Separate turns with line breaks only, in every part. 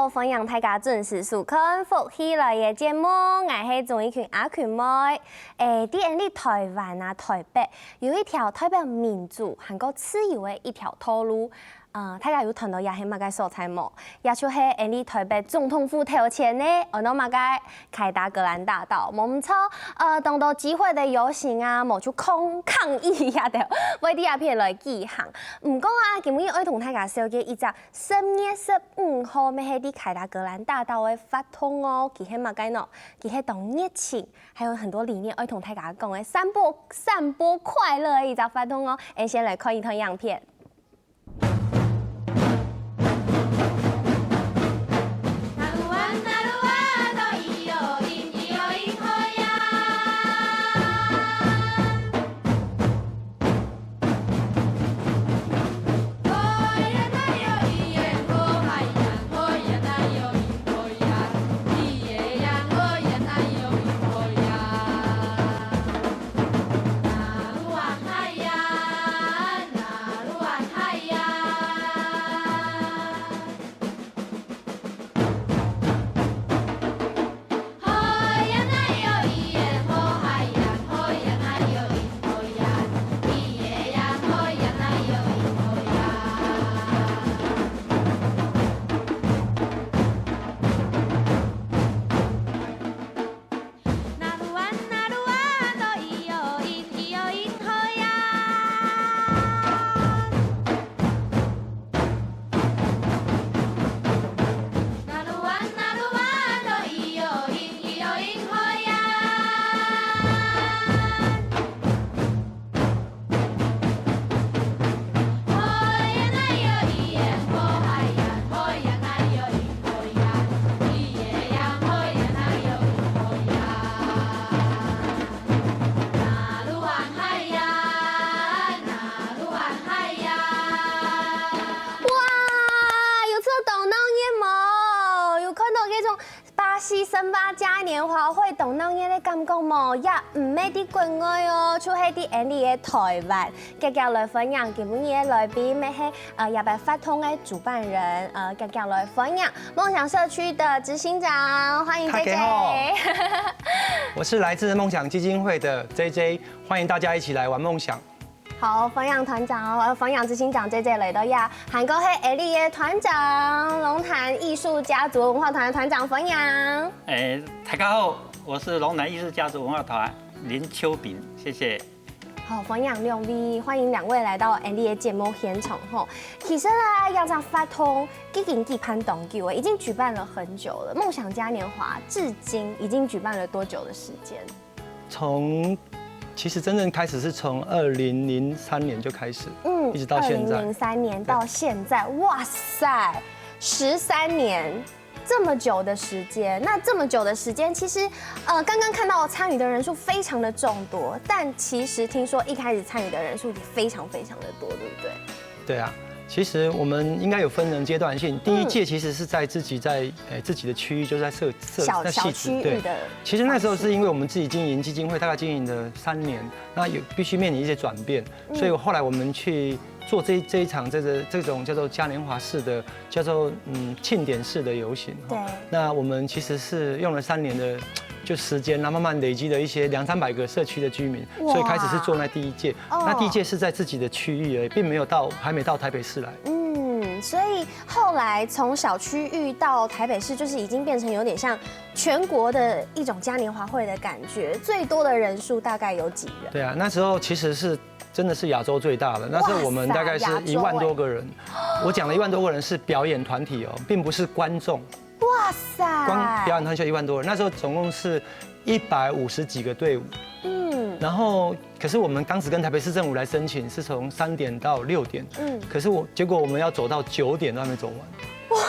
好，欢迎大家准时收看福喜来嘅节目，我是钟意群阿群妹。喺台湾啊，台北有一条代表民主和个自由嘅一条道路。大家有睇到也係乜嘅所在冇？也就係喺台北總統府頭前呢，我哋乜嘅凱達格蘭大道，冇唔錯。當到機會嘅遊行啊，冇出抗議呀條，為啲阿片來舉行。唔過啊，今日我同大家紹介一隻10月15號咩係啲凱達格蘭大道嘅發通哦，佢係乜嘅呢？佢係當熱情，還有很多理念，我同大家講嘅散播快樂嘅一隻發通哦。先來看一段樣片。新巴嘉年華會動盪嘅感覺冇，也唔係啲國外哦，就係啲喺啲嘅台灣，夾夾來分享今日嘅來賓，咩係也被發通嘅主辦人，夾夾來分享夢想社區的執行長，歡迎 JJ。
我是來自夢想基金會的 JJ， 歡迎大家一起來玩夢想。
好，分享團長、分享執行長 JJ 嚟到呀，韓國係愛麗嘅團長，龍潭藝術家族文化團的團長分享。
大家好，我是龍潭藝術家族文化團林秋炳，謝謝。
好，分享兩位，歡迎兩位來到愛麗嘅節目現場吼。其實咧，要將發通已經舉辦多久？已經舉辦了很久了。夢想嘉年華至今已經舉辦了多久的時間？
其實真正開始是從2003年就開始，一直到現在。
2003年到現在，哇塞，13年，這麼久的時間。那這麼久的時間，其實，剛剛看到參與的人數非常的眾多，但其實聽說一開始參與的人數也非常非常的多，對不對？
對啊。其實我們應該有分成階段性，第一屆其實是在自己的區域，就在
小區域的。
其實那時候是因為我們自己經營基金會，大概經營了3年，那必須面臨一些轉變，所以後來我們去做這一場這種叫做嘉年華式的，叫做慶典式的遊行。
對。那
我們其實是用了3年的就時間，然後慢慢累積了一些200-300個社區的居民，所以開始是做那第一屆。那第一屆是在自己的區域而已，並沒有還沒到台北市來。
所以後來從小區域到台北市，就是已經變成有點像全國的一種嘉年華會的感覺。最多的人數大概有幾人？對
啊，那時候其實是真的是亞洲最大的，那時候我們大概是1萬多個人。我講的1萬多個人是表演團體哦，並不是觀眾。
哇塞！
光表演團就1萬多人，那時候總共是150幾個隊伍。然後可是我們當時跟台北市政府來申請，是從3點到6點。可是結果我們要走到9點都還沒走完。哇！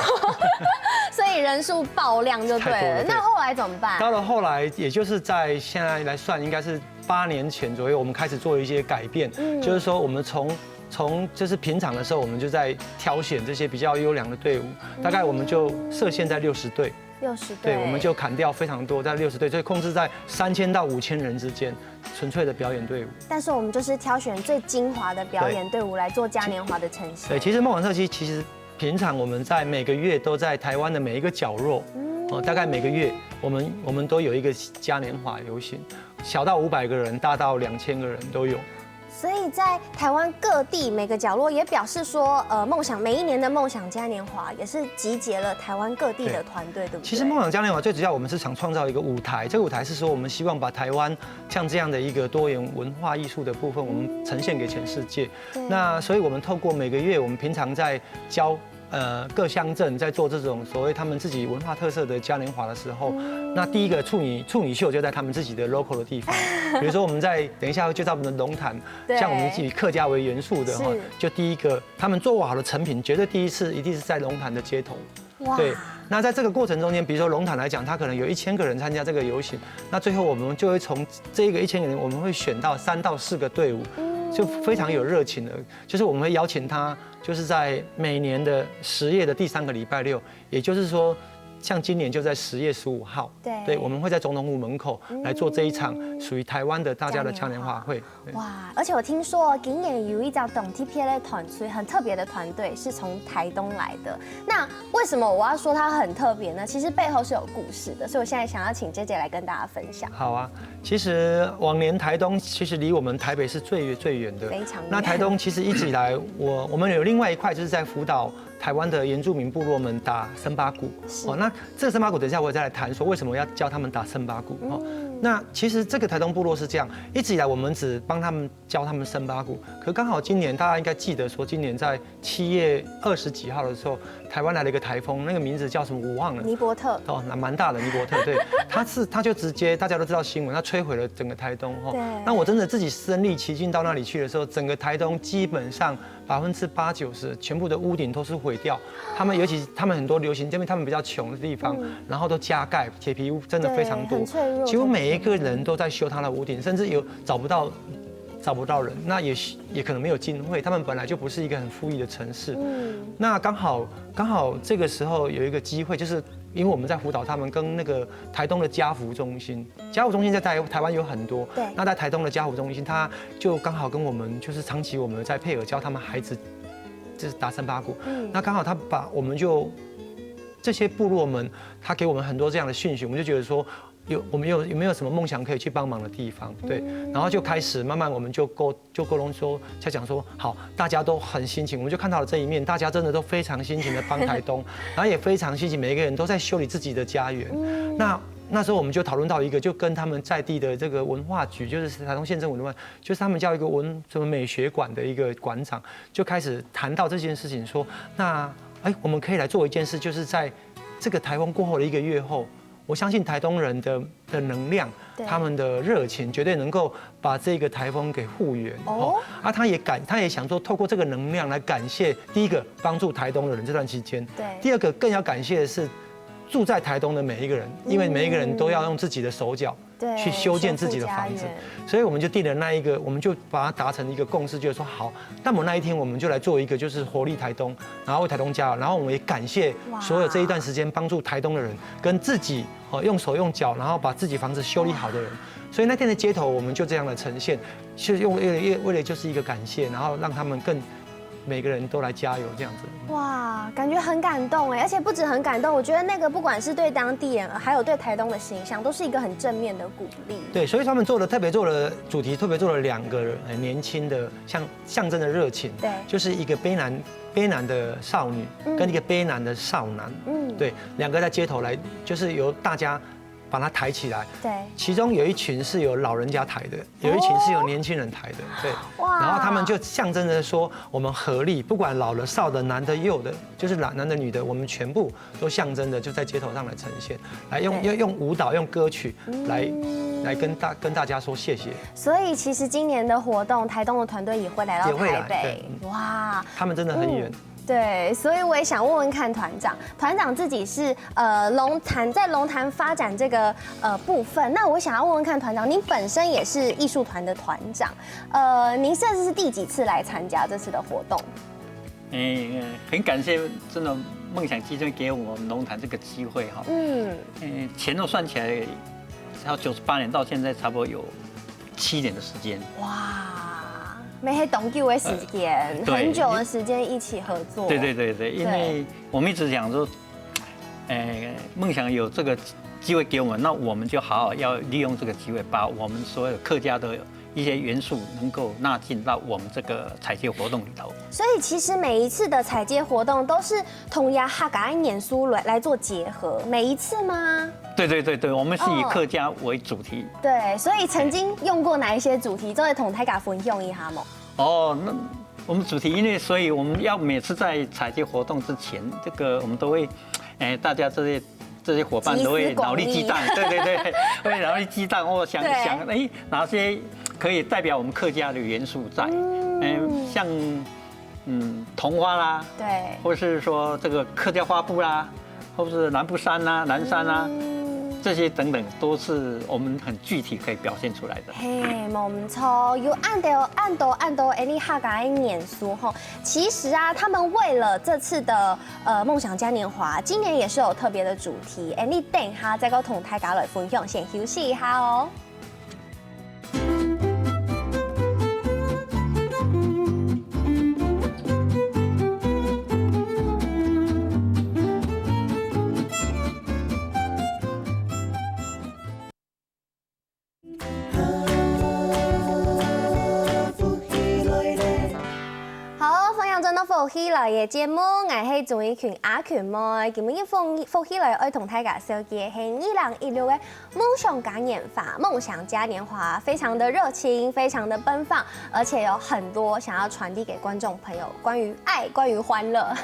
所以人數爆量就對了。那後來怎麼辦？
到了後來，也就是在現在來算，應該是8年前左右，我們開始做一些改變。就是說，我們從就是平常的時候，我們就在挑選這些比較優良的隊伍，大概我們就設限在60隊。
60隊，
對，我們就砍掉非常多，在60隊，所以控制在3000到5000人之間，純粹的表演隊伍。
但是我們就是挑選最精華的表演隊伍來做嘉年華的呈現。
對，其實夢想社區其實平常我们在每个月都在台湾的每一个角落，大概每个月我们都有一个嘉年华游行，小到500个人，大到2000个人都有。
所以在台湾各地每个角落也表示说，每一年的梦想嘉年华也是集结了台湾各地的团队，对不对？
其实梦想嘉年华最主要，我们是想创造一个舞台，这个舞台是说我们希望把台湾像这样的一个多元文化艺术的部分，我们呈现给全世界。那所以我们透过每个月，我们平常在教。各乡镇在做这种所谓他们自己文化特色的嘉年华的时候，那第一个处女秀就在他们自己的 local 的地方，比如说我们等一下会介绍我们的龙潭，像我们以客家为元素的哈，就第一个他们做好的成品，绝对第一次一定是在龙潭的街头。对，那在这个过程中间，比如说龙潭来讲，它可能有1000个人参加这个游行，那最后我们就会从这个1000个人，我们会选到3到4个队伍。就非常有热情的，就是我们会邀请他，就是在每年的10月的第3个礼拜六，也就是说，像今年就在10月15号，对，我们会在总统府门口来做这一场属于台湾的大家的嘉年华会。
哇！而且我听说今年有一家懂 TPA 的团队，很特别的团队是从台东来的。那为什么我要说它很特别呢？其实背后是有故事的，所以我现在想要请姐姐来跟大家分享。
好啊，其实往年台东其实离我们台北是最远的，
非常远。
那台东其实一直以来，我们有另外一块就是在辅导台湾的原住民部落们打森巴鼓。那这个森巴鼓等一下我再来谈说为什么要教他们打森巴鼓。那其实这个台东部落是这样，一直以来我们只帮他们教他们森巴鼓，可刚好今年大家应该记得说，今年在7月20几号的时候，台湾来了一个台风，那个名字叫什么我忘了。
尼伯特。
那蛮大的尼伯特，对，他就直接大家都知道新闻，他摧毁了整个台东。那我真的自己身历其境到那里去的时候，整个台东基本上80%、90%全部的屋顶都是毁掉。尤其他们很多流行，因为他们比较穷的地方，然后都加盖铁皮屋，真的非常多，几乎每一个人都在修他的屋顶，甚至有找不到人，那也可能没有经费，他们本来就不是一个很富裕的城市。那刚好这个时候有一个机会，就是因为我们在辅导他们跟那个台东的家福中心在台湾有很多，
对。
那在台东的家福中心，他就刚好跟我们就是长期我们在配合教他们孩子就是打森巴鼓。那刚好他把我们就这些部落们，他给我们很多这样的讯息，我们就觉得说。我们有没有什么梦想可以去帮忙的地方？对，然后就开始慢慢我们就沟通说，才讲说好，大家都很辛勤，我们就看到了这一面，大家真的都非常辛勤的帮台东，然后也非常辛勤，每一个人都在修理自己的家园。那时候我们就讨论到一个，就跟他们在地的这个文化局，就是台东县政府的文化，就是他们叫一个什么美学馆的一个馆长，就开始谈到这件事情，说我们可以来做一件事，就是在这个台风过后的1个月后。我相信台东人的能量，他们的热情，绝对能够把这个台风给复原。他也想说，透过这个能量来感谢第一个帮助台东的人这段期间，第二个更要感谢的是住在台东的每一个人，因为每一个人都要用自己的手脚去修建自己的房子，所以我们就定了那一个，我们就把它达成一个共识，就是说好，那么那一天我们就来做一个就是活力台东，然后为台东加油，然后我们也感谢所有这一段时间帮助台东的人，跟自己用手用脚，然后把自己房子修理好的人。所以那天的街头我们就这样的呈现，是为了就是一个感谢，然后让他们每个人都来加油这样子。
哇，感觉很感动哎，而且不止很感动，我觉得那个不管是对当地人，还有对台东的形象，都是一个很正面的鼓励。
对，所以他们特别做了主题，特别做了2个很年轻的象征的热情，
对，
就是一个卑南的少女跟一个卑南的少男，对，2个在街头来，就是由大家。把它抬起来，
对，
其中有一群是有老人家抬的，有一群是有年轻人抬的，对，然后他们就象征着说，我们合力，不管老的、少的、男的、幼的，就是男的、女的，我们全部都象征着就在街头上来呈现，来用舞蹈、用歌曲来跟大家说谢谢。
所以其实今年的活动，台东的团队也会来到台北，哇，
他们真的很远。
对，所以我也想问问看团长自己是在龙潭发展这个部分，那我想要问问看团长，您本身也是艺术团的团长，您这次是第几次来参加这次的活动？
很感谢真的梦想基金给我们龙潭这个机会哈，前后算起来，然后98年到现在差不多有7年的时间，哇。
没很长久的时间，很久的时间一起合作。
对，因为我们一直讲说，梦想有这个机会给我们，那我们就好好要利用这个机会，把我们所有客家的一些元素能够纳进到我们这个采接活动里头。
所以其实每一次的采接活动都是同亚客家演书来做结合，每一次吗？
对，我们是以客家为主题。
对，所以曾经用过哪一些主题，都会同大家分享一下吗？
哦，那我们主题因为所以我们要每次在采接活动之前，这个我们都会，大家这些伙伴都会脑力激荡，对，会脑力激荡，或想哪些可以代表我们客家的元素在，像桐花啦，
对，
或是说这个客家花布啦，或是南部山啦、南山啦。这些等等都是我们很具体可以表现出来的。
嘿，没错，有按多，你客家的演书吼。其实啊，他们为了这次的梦想嘉年华，今年也是有特别的主题。你等一下再跟同大家来分享，先休息一下哦。福喜來嘅節目，我係總一群阿群妹。今日福喜來愛同大家紹介係2016嘅夢想嘉年華，夢想嘉年華非常的熱情，非常的奔放，而且有很多想要傳遞給觀眾朋友關於愛、關於歡樂。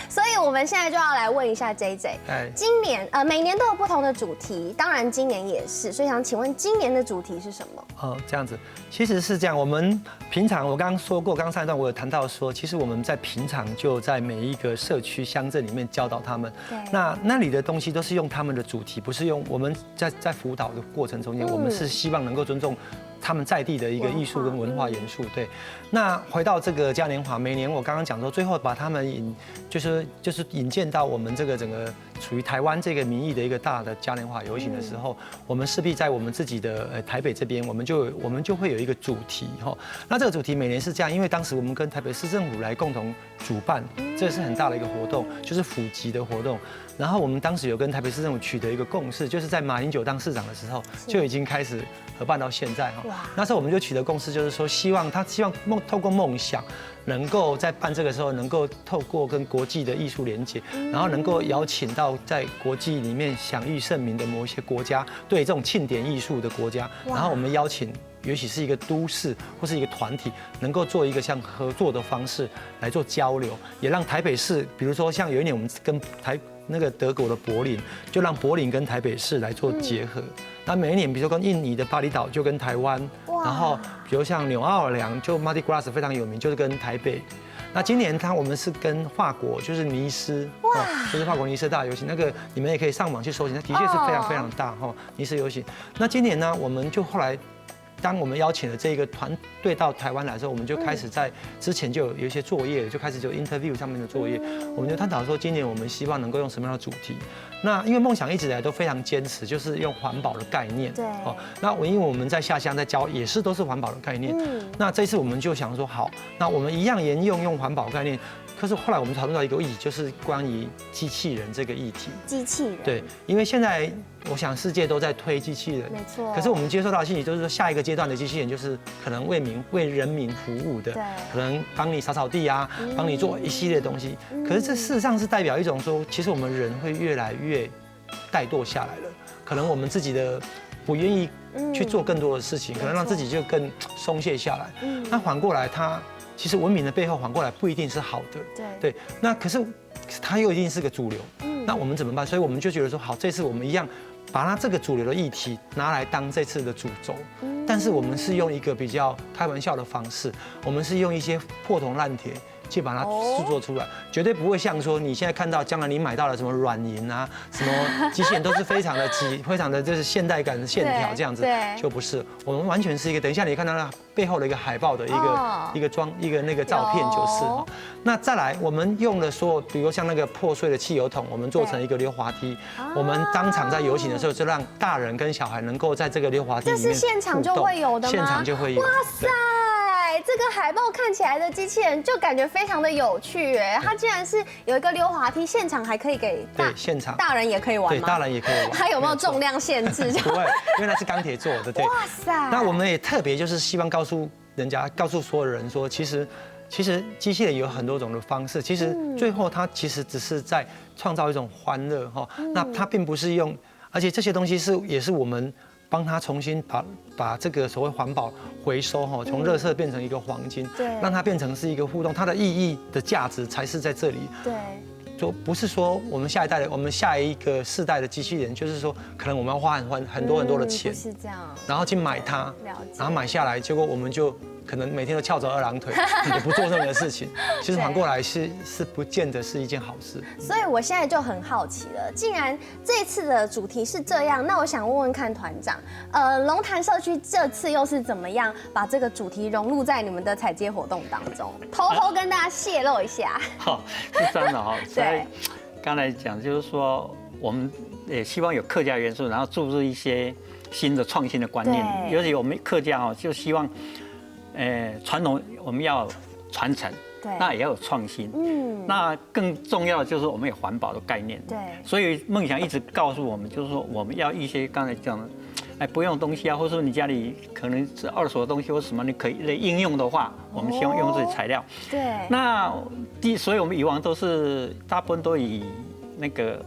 所以我們現在就要來問一下 JJ， 今年每年都有不同的主題，當然今年也是，所以想請問今年的主題是什麼？
這樣子，其實是這樣，我們平常我剛剛說過，剛剛上一段我有談到說，其實我們在平常就在每一個社區鄉鎮裡面教導他們，那裡的東西都是用他們的主題，不是用我們在輔導的過程中間，我們是希望能夠尊重他們在地的一個藝術跟文化元素。對，那回到這個嘉年華，每年我剛剛講說，最後把他們就是引薦到我們這個整個屬於台灣這個民意的一個大的嘉年華遊行的時候，我們勢必在我們自己的台北這邊，我們就會有一個主題哈。那這個主題每年是這樣，因為當時我們跟台北市政府來共同主辦，這是很大的一個活動，就是府級的活動。然後我們當時有跟台北市政府取得一個共識，就是在馬英九當市長的時候就已經開始合辦到現在哈。那時候我們就取得共識，就是說希望透過夢想，能夠在辦這個時候能夠透過跟國際的藝術連結，然後能夠邀請到在國際裡面享譽盛名的某一些國家，對這種慶典藝術的國家，然後我們邀請，尤其是一個都市或是一個團體，能夠做一個像合作的方式來做交流，也讓台北市，比如說像有一年我們跟那個德國的柏林，就讓柏林跟台北市來做結合。那每一年，比如說跟印尼的巴厘島就跟台灣，然後比如像紐奧爾良就 Mardi Gras 非常有名，就是跟台北。那今年我們是跟法國，就是尼斯，就是法國尼斯大遊行，那個你們也可以上網去搜尋，它的確是非常非常大哈，尼斯遊行。那今年呢，我們就後來。當我們邀請了這個團隊到台灣來的時候，我們就開始在之前就有一些作業，就開始就 interview 上面的作業，我們就探討說今年我們希望能夠用什麼樣的主題。那因為夢想一直以來都非常堅持，就是用環保的概念。對。哦，那因為我們在下鄉在教，也是都是環保的概念。那這次我們就想說，好，那我們一樣沿用環保概念。可是後來我們討論到一個議題，就是關於機器人這個議題。機器人。對，因為現在我想世界都在推機器人。沒錯。可是我們接受到的信息就是說，下一個階段的機器人就是可能為人民服務的，可能幫你掃掃地啊，幫你做一系列東西。可是這事實上是代表一種說，其實我們人會越來越怠惰下來了，可能我們自己的不願意去做更多的事情，可能讓自己就更鬆懈下來。那反過來其實文明的背後反過來不一定是好的，對。那可是它又一定是個主流，那我們怎麼辦？所以我們就覺得說，好，這次我們一樣把它這個主流的議題拿來當這次的主軸，但是我們是用一個比較開玩笑的方式，我們是用一些破銅爛鐵去把它製作出來，絕對不會像說你現在看到將來你買到了什麼軟銀啊，什麼機器人都是非常的非常的就是現代感的線條這樣子，就不是，我們完全是一個，等一下你看到那背後的一個海報的一個那個照片就是哈。那再來，我們用了所有，比如像那個破碎的汽油桶，我們做成一個溜滑梯，我們當場在遊行的時候就讓大人跟小孩能夠在這個溜滑梯裡面，這是現場就會有的嗎？現場就會有。哇塞！
这个海报看起来的机器人就感觉非常的有趣哎，它竟然是有一个溜滑梯，现场还可以给
现场
大人也可以玩吗？
对，大人也可以玩。
它有没有重量限制？
不会，因为那是钢铁做的。对。哇塞！那我们也特别就是希望告诉所有人说，其实机器人有很多种的方式，其实最后它其实只是在创造一种欢乐哈。那它并不是用，而且这些东西也是我们帮它重新把这个所谓环保回收哈，从垃圾变成一个黄金，对，让它变成是一个互动，它的意义的价值才是在这里。对。就不是说我们下一个世代的机器人，就是说可能我们要花很多的钱，
是这样，
然后去买它，然后买下来，结果我们就可能每天都翘着二郎腿，也不做任何事情。其实反过来是不见得是一件好事。
所以我现在就很好奇了，既然这次的主题是这样，那我想问问看团长，龙潭社区这次又是怎么样把这个主题融入在你们的采接活动当中？偷偷跟大家泄露一下。
好，是这样的哈。对。刚才讲就是说，我们也希望有客家元素，然后注入一些新的创新的观念。尤其我们客家哦，就希望，传统我们要传承，那也要有创新。那更重要的就是我们有环保的概念。对。所以梦想一直告诉我们，就是说我们要一些刚才讲的，不用东西啊，或者说你家里可能是二手的东西或什么，你可以应用的话，我们希望用这些材料。对。那所以我们以往都是大部分都以那个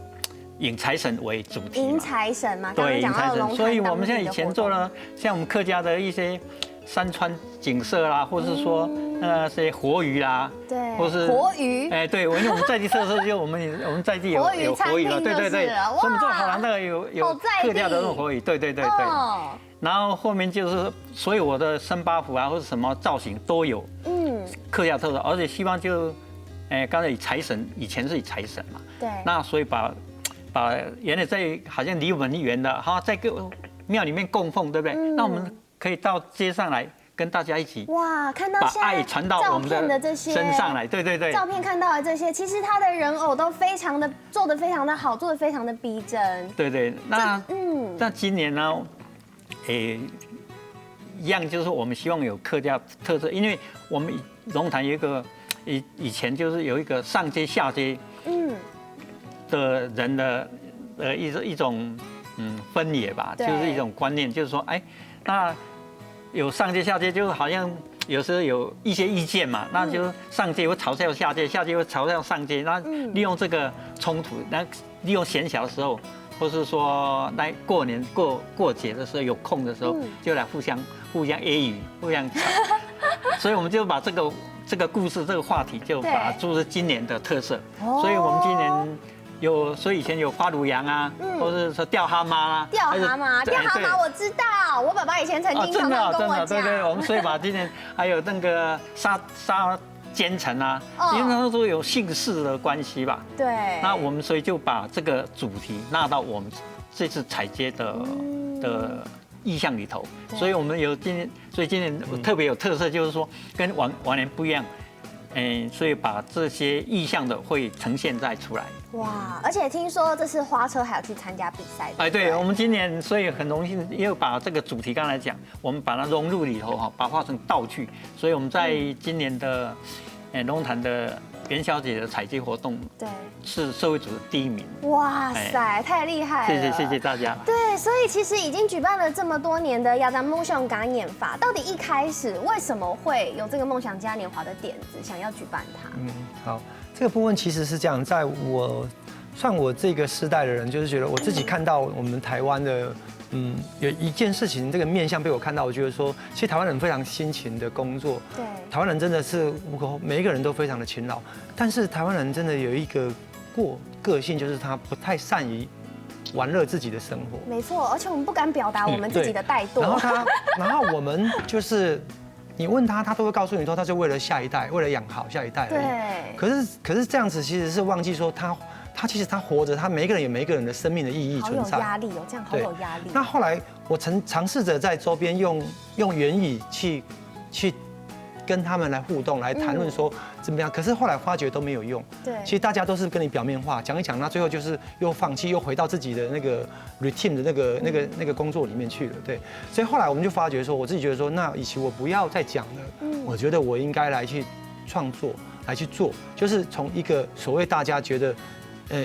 迎财神为主题。
迎财神嘛，
对，迎财神。所以我们现在以前做了像我们客家的一些山川景色啦，或者是说那些活鱼啦，对，或是活鱼，对，因为我们在地特色就我们在地有活鱼了，对，所以我们做好了那个有客家的那种活鱼，对。然后后面就是所有我的生八符啊或者什么造型都有，客家特色，而且希望就，刚才以前是以财神嘛，对，那所以把原来在好像离我们远的哈，在个庙里面供奉，对不对？那我们可以到街上来跟大家一起
看到
把爱传到我们的身上来，对。
照片看到的这些，其实他的人偶都做得非常的好，做得非常的逼真。对，
那今年呢，一样就是我们希望有客家特色，因为我们龙潭有一个以前就是有一个上街下街的人的一种分野吧，就是一种观念，就是说那有上街下街，就好像有时候有一些意见嘛，那就上街会嘲笑下街，下街会嘲笑上街，那利用这个冲突，那利用闲暇的时候，或是说来过年过节的时候有空的时候，就来互相揶揄，互相吵，所以我们就把这个故事这个话题就把它注入今年的特色，所以我们今年。所以以前有花乳羊啊，或者说钓蛤蟆啦，
钓蛤蟆我知道，我爸爸以前曾经常常跟我讲。
对，我们所以把今年还有那个杀奸臣啊，因为他们都有姓氏的关系吧。对。那我们所以就把这个主题纳到我们这次采接的意象里头，所以我们今年特别有特色，就是说跟往年不一样。所以把这些意象的会呈现出来。
哇！而且听说这次花车还有去参加比赛。
对，我们今年所以很荣幸，又把这个主题刚才讲，我们把它融入里头哈，把它画成道具。所以我们在今年的龙潭的元宵节的采集活动，对，是社会组的第1名。
哇塞，太厉害了！
谢谢大家。
对，所以其实已经举办了这么多年的亚当梦想嘉年华，到底一开始为什么会有这个梦想嘉年华的点子，想要举办它？
好，这个部分其实是这样，在我这个世代的人，就是觉得我自己看到我们台湾的。有一件事情，这个面向被我看到，我觉得说，其实台湾人非常辛勤的工作，对，台湾人真的是每一个人都非常的勤劳，但是台湾人真的有一个个性，就是他不太善于玩乐自己的生活。
没错，而且我们不敢表达我们自己的怠惰。
然后我们就是，你问他都会告诉你说，他就为了下一代，为了养好下一代而已。对。可是这样子其实是忘记说他其实他活着，他每一个人有每一个人的生命的意义存在。
好有压力哦，这样好有压力。
那后来我尝试着在周边用言语去跟他们来互动，来谈论说怎么样。可是后来发觉都没有用。
对，
其实大家都是跟你表面化讲一讲，那最后就是又放弃，又回到自己的那个 routine 的那个工作里面去了。对，所以后来我们就发觉说，我自己觉得说，那与其我不要再讲了，我觉得我应该来去创作，来去做，就是从一个所谓大家觉得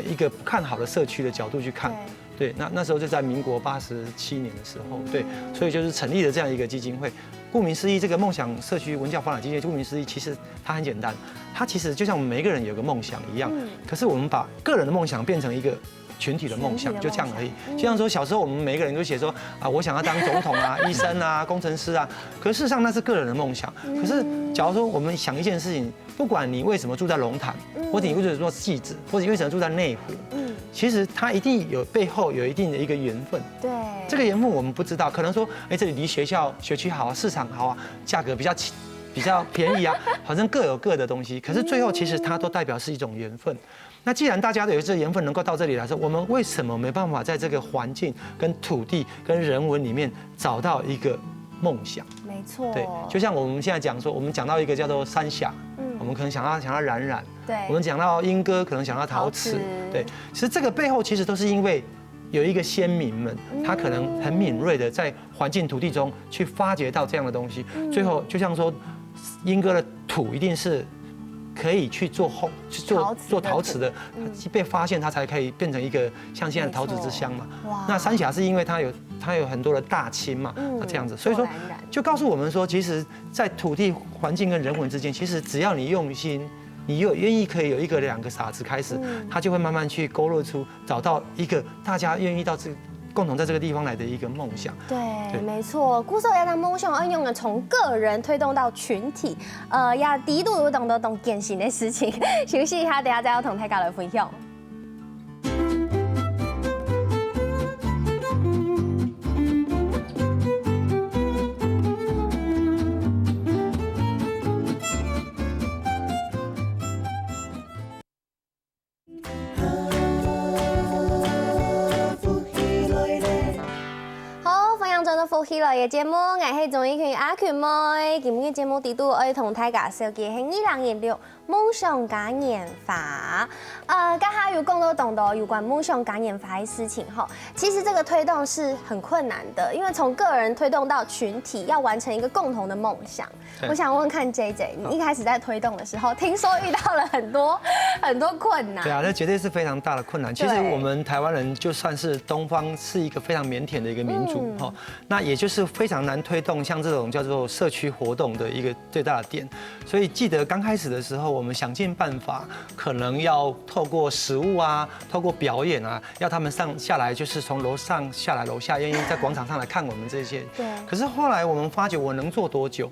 一个不看好的社区的角度去看。对，那时候就在民国87年的时候，对，所以就是成立了这样一个基金会。顾名思义，这个梦想社区文教发展基金会，顾名思义，其实它很简单，它其实就像我们每一个人有个梦想一样，可是我们把个人的梦想变成一个群体的梦想，就这样而已。就像说小时候我们每一个人都写说啊，我想要当总统啊、医生啊、工程师啊，可是事实上那是个人的梦想。可是假如说我们想一件事情，不管你为什么住在龙潭，或者你为什么做戏子，或者你为什么住在内湖，其实它一定有背后有一定的一个缘分。
对，
这个缘分我们不知道，可能说，这里离学区好啊，市场好啊，价格比较便宜啊，好像各有各的东西。可是最后其实它都代表是一种缘分。那既然大家都有这缘分能够到这里来说，我们为什么没办法在这个环境、跟土地、跟人文里面找到一个梦想？
没错。
对，就像我们现在讲说，我们讲到一个叫做三峡，我们可能想到冉冉，
对，
我们讲到莺歌，可能想到陶瓷，对，其实这个背后其实都是因为有一个先民们，他可能很敏锐的在环境土地中去发掘到这样的东西，最后就像说，莺歌的土一定是可以去做陶瓷的，被发现它才可以变成一个像现在的陶瓷之乡嘛。那三峡是因为它有很多的大青嘛，这样子，所以说就告诉我们说，其实，在土地环境跟人文之间，其实只要你用心。你有愿意可以有1个2个傻子开始，他就会慢慢去勾勒出找到一个大家愿意到共同在这个地方来的一个梦想。
对，没错。故事要让梦想应用的从个人推动到群体，要低度有懂得懂典型的事情。休息一下，等下再要同大家来分享。福喜乐嘅節目，我係綜藝群阿權妹。今日嘅節目地都愛同大家紹介係2016夢想嘉年華。剛才有講到有關夢想嘉年華嘅事情哈，其實這個推動是很困難的，因為從個人推動到群體，要完成一個共同的夢想。我想問看 JJ， 你一開始在推動的時候，聽說遇到了很多困難。
對啊，那絕對是非常大的困難。其實我們台灣人就算是東方，是一個非常腼腆的一個民族哈，那也就是非常難推動像這種叫做社區活動的一個最大的點。所以記得剛開始的時候，我們想盡辦法，可能要透過食物啊，透過表演啊，要他們下來，就是從樓上下來樓下，願意在廣場上來看我們這些。對。可是後來我們發覺，我能做多久？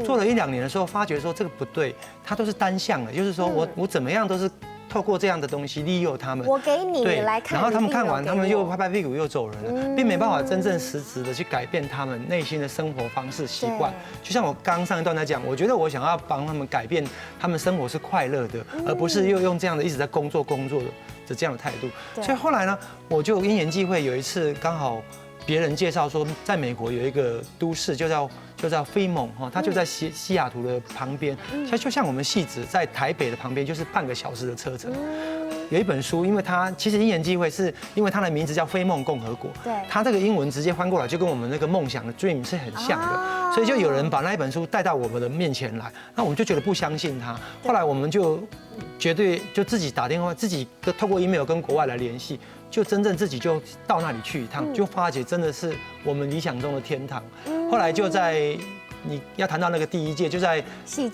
做了1、2年的時候，發覺說這個不對，它都是單向的，就是說我怎麼樣都是透過這樣的東西利誘他們。
我給你來看，
然後他們看完，他們又拍拍屁股又走人了，並沒辦法真正實質的去改變他們內心的生活方式習慣。就像我剛上一段在講，我覺得我想要幫他們改變他們生活是快樂的，而不是又用這樣的一直在工作的這樣的態度。所以後來呢，我就因緣際會有一次剛好別人介紹說，在美國有一個都市就叫飛蒙哈，它就在西雅圖的旁邊，它就像我們汐止在台北的旁邊，就是半個小時的車程。有一本書，因為它其實因緣際會，是因為它的名字叫飛夢共和國，對，它這個英文直接翻過來就跟我們那個夢想的 dream 是很像的，所以就有人把那一本書帶到我們的面前來，那我們就覺得不相信它，後來我們就絕對就自己打電話，自己透過 email 跟國外來聯繫。就真正自己就到那裡去一趟，就發覺真的是我們理想中的天堂。後來就在你要談到那個第一屆，就在汐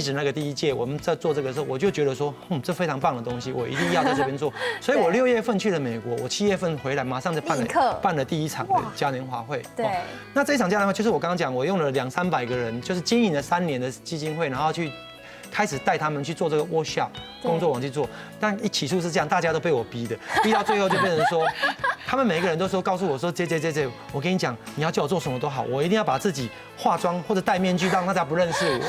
止那個第一屆，我們在做這個時候，我就覺得說，這非常棒的東西，我一定要在這邊做。所以我6月份去了美國，我7月份回來，馬上就辦了第一場的嘉年華會。對，那這一場嘉年華就是我剛剛講，我用了200-300個人，就是經營了3年的基金會，然後去開始帶他們去做這個 workshop 工作坊去做，但一起初是這樣，大家都被我逼的，逼到最後就變成說，他們每一個人都說告訴我說，J，我跟你講，你要叫我做什麼都好，我一定要把自己化妝或者戴面具，讓大家不認識我。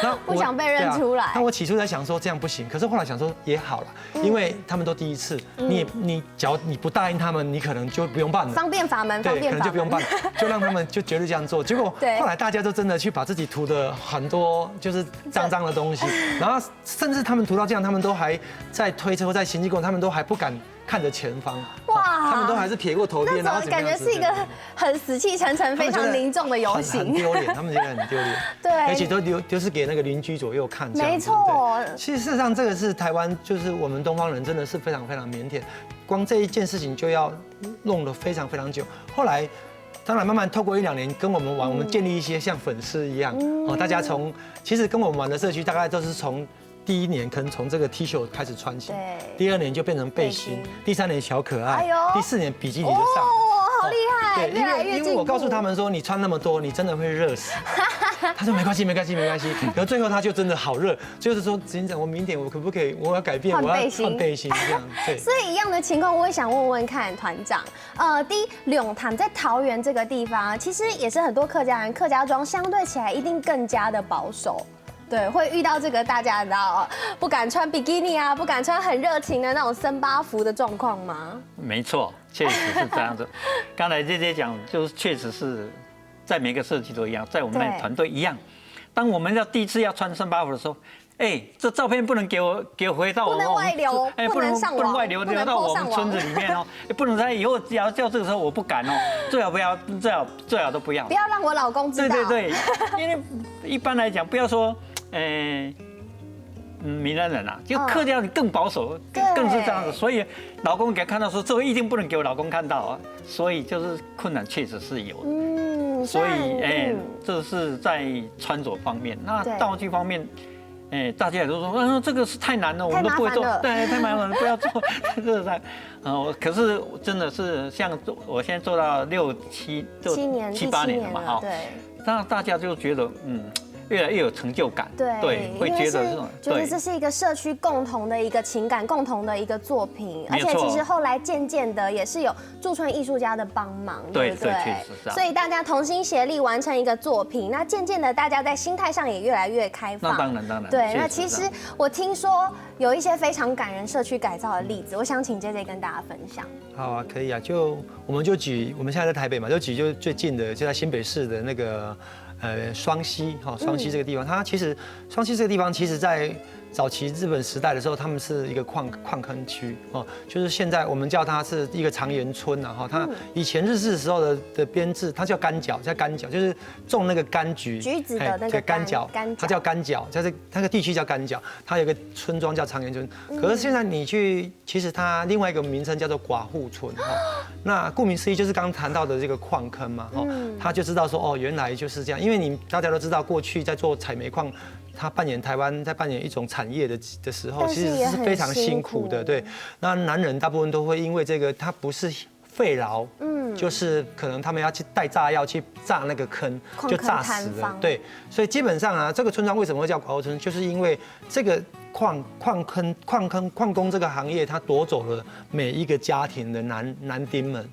那
不想被认出来。
那我起初在想说这样不行，可是后来想说也好了，因为他们都第一次，你只要你不答应他们，你可能就不用办了。
方便法门，
对，可能就不用办，就让他们就绝对这样做。结果后来大家都真的去把自己涂的很多就是脏脏的东西，然后甚至他们涂到这样，他们都还在推车或在行进过程，他们都还不敢看着前方。哇！他们都还是撇过头边，然后
感觉是一个很死气沉沉、非常凝重的游行，
很丢脸，他们觉得很丢脸。
对，
而且都是给那个邻居左右看。
没错。
其实事实上，这个是台湾，就是我们东方人真的是非常非常腼腆，光这一件事情就要弄得非常非常久。后来。当然，慢慢透过1、2年跟我们玩，我们建立一些像粉丝一样哦，大家其实跟我们玩的社区大概都是从第1年可能从这个 T 恤开始穿起，第2年就变成背心，第3年小可爱，第4年比基尼就上。
好厉害！越来越进步。
因为我告诉他们说，你穿那么多，你真的会热死。他说没关系，没关系，没关系。然后最后他就真的好热，就是说执行长，我明天我可不可以，我要改变，我要换背心这样。对。
所以一样的情况，我也想问问看团长，第一，龙潭在桃园这个地方，其实也是很多客家人，客家庄相对起来一定更加的保守。对，会遇到这个大家知道不敢穿比基尼啊，不敢穿很热情的那种森巴服的状况吗？
没错，确实是这样子。刚才姐姐讲，就是确实是在每个社区都一样，在我们那团队一样。当我们第一次要穿森巴服的时候，这照片不能给我回到我们，
不能外流，
不能外流到我们村子里面哦，不能在以后要叫这个时候我不敢哦，最好不要，最好都不要，
不要让我老公知道。
对，因为一般来讲，不要说。闽南人啊，就客家人更保守，更是这样子，所以老公给他看到说，这个一定不能给我老公看到啊，所以就是困难确实是有的，所以这是在穿着方面，那道具方面，大家也都说，这个是太难了，我们都不会做，对，太麻烦了，不要做，这是在，可是真的是像我现在做到6、7、8年了嘛，哈，对，让大家就觉得越来越有成就感，对，会觉得这种，
觉得这是一个社区共同的一个情感，共同的一个作品，而且其实后来渐渐的也是有驻村艺术家的帮忙，对不对？所以大家同心协力完成一个作品，那渐渐的大家在心态上也越来越开放。
那当然，
对，那其实我听说有一些非常感人社区改造的例子，我想请 JJ 跟大家分享。
好啊，可以啊，我们就举我们现在在台北嘛，就举就最近的，就在新北市的那个。双溪双溪这个地方，它其实双溪这个地方，其实在早期日本时代的时候，他们是一个矿坑区哦，就是现在我们叫它是一个长岩村呐哈。它以前日治时候的编制，它叫柑角，就是种那个柑橘
子的那个
柑角，它叫柑角，就是那个地区叫柑角，它有一个村庄叫长岩村。可是现在你去，其实它另外一个名称叫做寡户村哈。那顾名思义就是刚刚谈到的这个矿坑嘛哈，他就知道说原来就是这样，因为大家都知道过去在做采煤矿。他台湾在扮演一种产业的时候，其实是非常辛苦的。对，那男人大部分都会因为这个，他不是肺痨，就是可能他们要去带炸药去炸那个坑，就炸死了。对，所以基本上啊，这个村庄为什么会叫寡户村，就是因为这个矿工这个行业，它夺走了每一个家庭的男丁们。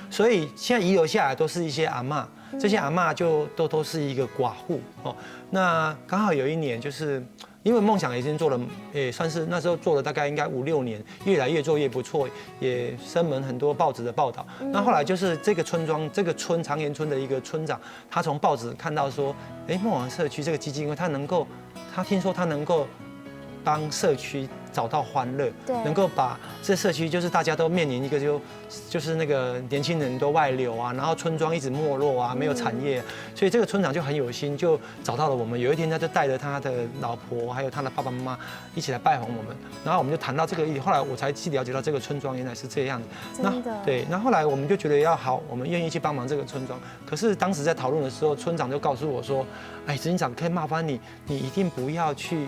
所以现在遗留下来都是一些阿嬷。这些阿嬷就都是一个寡户哦。那刚好有一年，就是因为梦想已经做了，也算是那时候做了大概应该5、6年，越来越做越不错，也声门很多报纸的报道。那后来就是这个村庄，这个长岩村的一个村长，他从报纸看到说，梦想社区这个基金会，他听说他能够帮社区找到欢乐，能够把这社区就是大家都面临一个就是那个年轻人都外流啊，然后村庄一直没落啊，没有产业，所以这个村长就很有心，就找到了我们。有一天他就带着他的老婆还有他的爸爸妈妈一起来拜访我们，然后我们就谈到这个议题。后来我才去了解到这个村庄原来是这样子。那后来我们就觉得要好，我们愿意去帮忙这个村庄。可是当时在讨论的时候，村长就告诉我说：“执行长，可以麻烦你一定不要去。”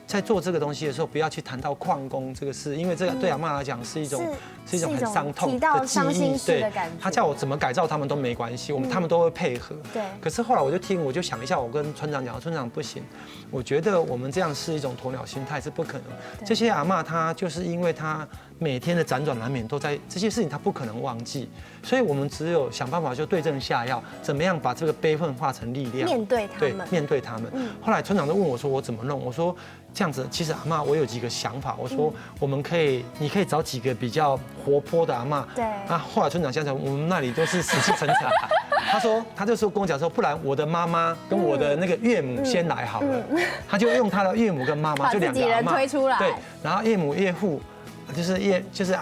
在做这个东西的时候，不要去谈到矿工这个事，因为这个对阿嬷来讲是一种很伤痛的记忆。对，他叫我怎么改造他们都没关系，他们都会配合。对。可是后来我就想一下，我跟村长讲，村长不行，我觉得我们这样是一种鸵鸟心态，是不可能。这些阿嬷她就是因为她每天的辗转难眠都在这些事情，他不可能忘记，所以我们只有想办法就对症下药，怎么样把这个悲愤化成力量，
面对他们，
面对他们。后来村长就问我说我怎么弄，我说这样子，其实阿嬷我有几个想法，我说我们可以，你可以找几个比较活泼的阿嬷，
对，
啊，后来村长想想，我们那里都是死气沉沉，他就说跟我讲说，不然我的妈妈跟我的那个岳母先来好了，他就用他的岳母跟妈妈就两个阿嬷
推出来，
对，然后岳母岳父。就是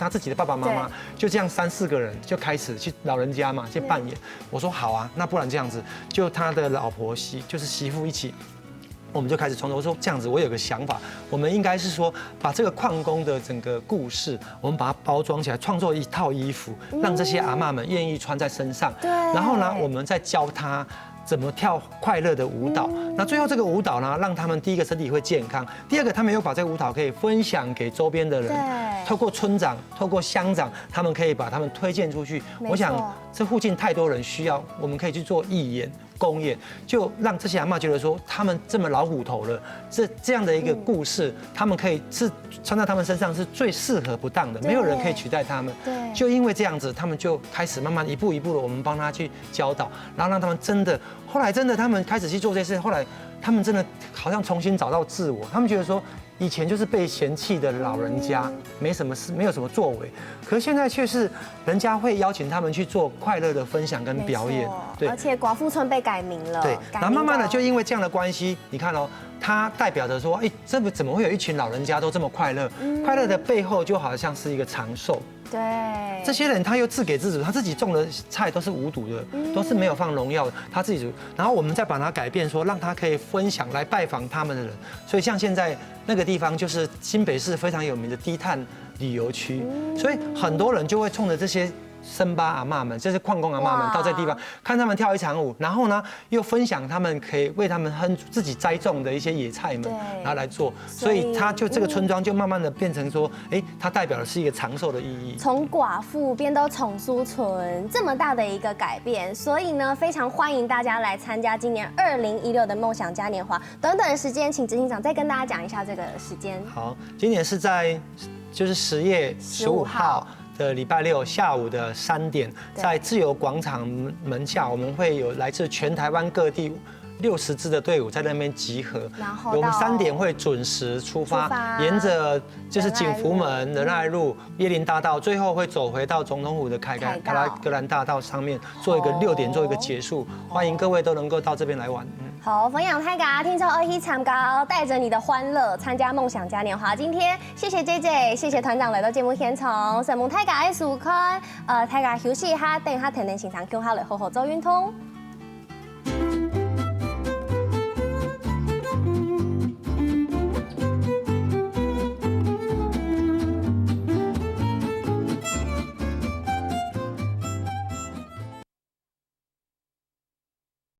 他自己的爸爸妈妈，就这样3、4个人就开始去老人家嘛去扮演。我说好啊，那不然这样子，就他的老婆就是媳妇一起。我们就开始创作。我说这样子，我有个想法，我们应该是说把这个矿工的整个故事，我们把它包装起来，创作一套衣服，让这些阿嬷们愿意穿在身上。
对。
然后呢，我们再教他怎么跳快乐的舞蹈。那最后这个舞蹈呢，让他们第一个身体会健康，第二个他们又把这个舞蹈可以分享给周边的人，透过村长、透过乡长，他们可以把他们推荐出去。我想这附近太多人需要，我们可以去做义演。公演就让这些阿嬷觉得说，他们这么老骨头了，这样的一个故事，他们可以是穿在他们身上是最适合不当的，没有人可以取代他们。对，就因为这样子，他们就开始慢慢一步一步的，我们帮他去教导，然后让他们真的，后来真的他们开始去做这些事，后来他们真的好像重新找到自我，他们觉得说。以前就是被嫌弃的老人家，没什么事，没有什么作为，可是现在却是人家会邀请他们去做快乐的分享跟表演，
对，而且寡妇村被改名了，
对，然后慢慢的就因为这样的关系，你看哦，它代表着说，哎，这怎么会有一群老人家都这么快乐？快乐的背后就好像是一个长寿。
对，
这些人他又自给自足，他自己种的菜都是无毒的，都是没有放农药的，他自己煮。然后我们再把它改变，说让他可以分享来拜访他们的人。所以像现在那个地方就是新北市非常有名的低碳旅游区，所以很多人就会冲着这些。森巴阿嬷们，就是矿工阿嬷们，到这地方看他们跳一场舞，然后呢，又分享他们可以为他们哼自己栽种的一些野菜们，然后来做，所以他就这个村庄就慢慢的变成说，哎，它代表的是一个长寿的意义。
从寡妇变到宠书村，这么大的一个改变，所以呢，非常欢迎大家来参加今年2016的梦想嘉年华。短短的时间，请执行长再跟大家讲一下这个时间。
好，今年是在就是10月15号。的礼拜6下午的3点，在自由广场门下，我们会有来自全台湾各地60支的队伍在那边集合，然后我们3点会准时出发，沿着就是景福门、仁爱路、椰林大道，最后会走回到总统府的凯拉格兰大道上面，做一个6点做一个结束。欢迎各位都能够到这边来玩。
好，分享太嘎，听众21参加，带着你的欢乐参加梦想嘉年华。今天谢谢 JJ， 谢谢团长来到节目现场，神梦太嘎的时间，太嘎休息一下，等下天天现场叫下来好好做运动。